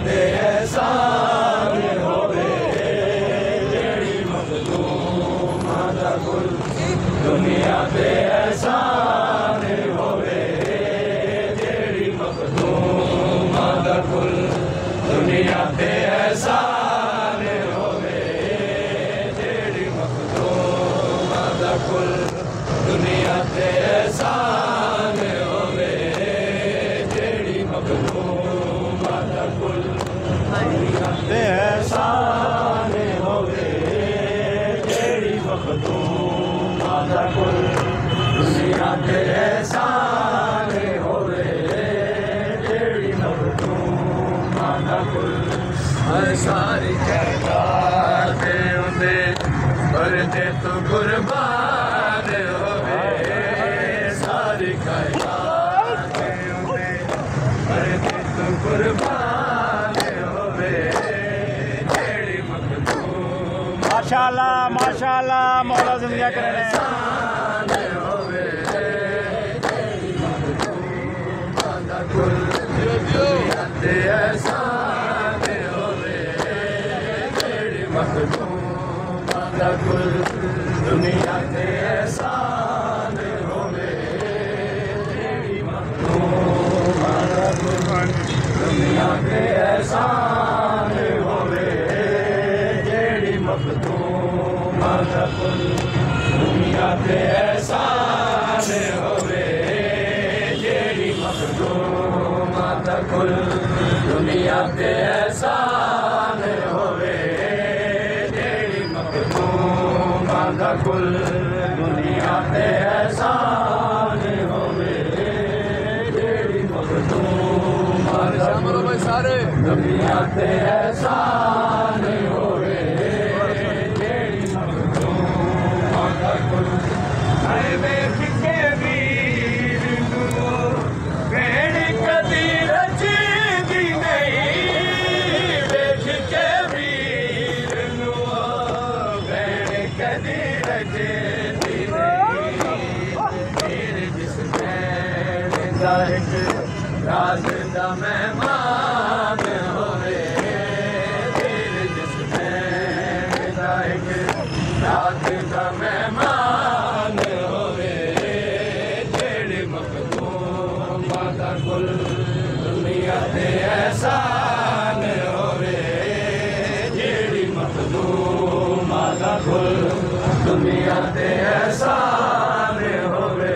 ते एहसान होवे जेड़ी मखदूमा दा कुल दुनिया ते एहसान होवे जेड़ी मखदूमा दा कुल दुनिया ते एहसान होवे जेड़ी मखदूमा दा कुल दुनिया ते एहसान होवे जेड़ी मखदूमा दा कुल दुनिया ते एहसान होवे जेड़ी मखदूमा दा कुल दुनिया ते एहसान होवे जेड़ी मखदूमा दा कुल सारी कायनात उंदे परदे तो कुर्बान होवे सारी कायनात उंदे परदे तो कुर्बान होवे जेड़ी मखदूम माशाअल्लाह माशाअल्लाह मौला जिंदगी करे होवे जेड़ी मखदूम दा कुल दुनिया ते एहसान होवे जेड़ी मखदूम दा कुल दुनिया ते एहसान होवे जेड़ी मखदूम दा कुल दुनिया ते एहसान होवे जेड़ी मखदूम दा कुल दुनिया ते एहसान होवे जेड़ी मखदूम दा कुल दुनिया ते एहसान होवे जेड़ी मखदूम दा कुल दुनिया ते एहसान होवे जेड़ी मखदूम दा कुल दुनिया ते एहसान होवे जेड़ी मखदूम दा कुल हाय वेख के वीर नूं भेड़ कदी रचदी नहीं वेख के वीर नूं भेड़ कदी रचदी नहीं वीर जिस भैण दा इक राज दा मेहमान होवे वीर जिस भैण दा इक राज दा मेहमान होवे जेड़ी मखदूम दा कुल दुनिया ते एहसान होवे जेड़ी मखदूम दा कुल दुनिया ते एहसान होवे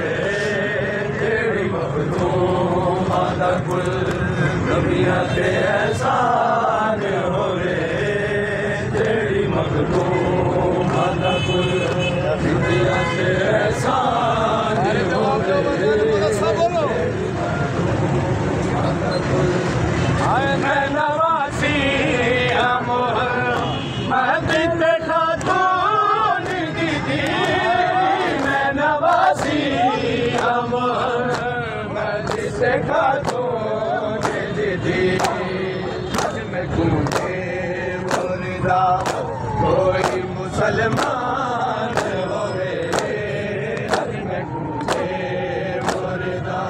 जेड़ी मखदूम दा कुल दुनिया ते एहसान होवे जेड़ी मखदूम दा कुल दुनिया ते एहसान होवे हाय मैं नवासी मोहम्मद ते खातून दीदी मैं नवासी मोहम्मद ते खातून दीदी आज मैं गूंजे मुर्दा कोई मुसलमान होवे आज मैं गूंजे मुर्दा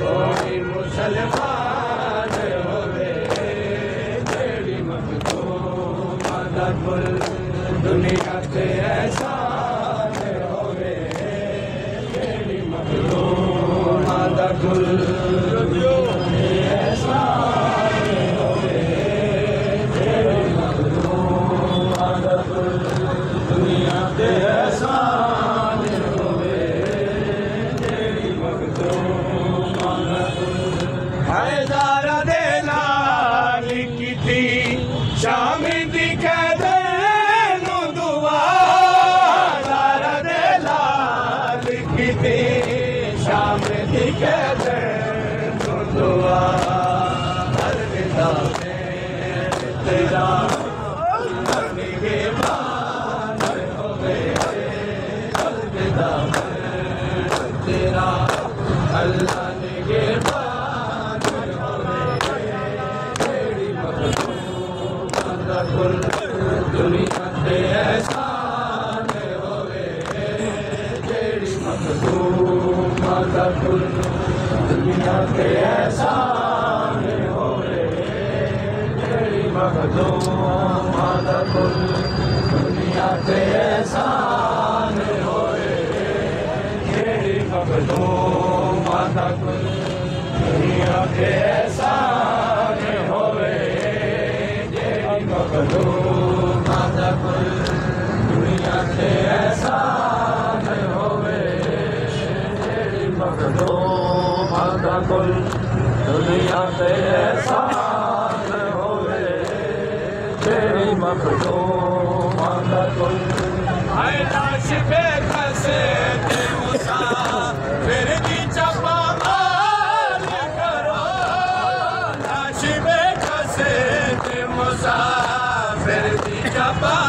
कोई मुसलमान होवे जेड़ी मखदूम दा कुल दुनिया ते एहसान होवे जेड़ी मखदूम दा कुल एहसान होवे जेड़ी मखदूम दा कुल दुनिया ते एहसान होवे जेड़ी मखदूम दा कुल हैदारा दे नाल कीती शाम दी कैदर नूं दुआ दारा दे नाल कीती शाम दी कैदर कुल दुनिया ते एहसान होवे तेरी मखदूम दा कुल हाय लाश पे खसे ते मुसाफिर दी चपा मार करो लाश पे खसे ते मुसाफिर दी चपा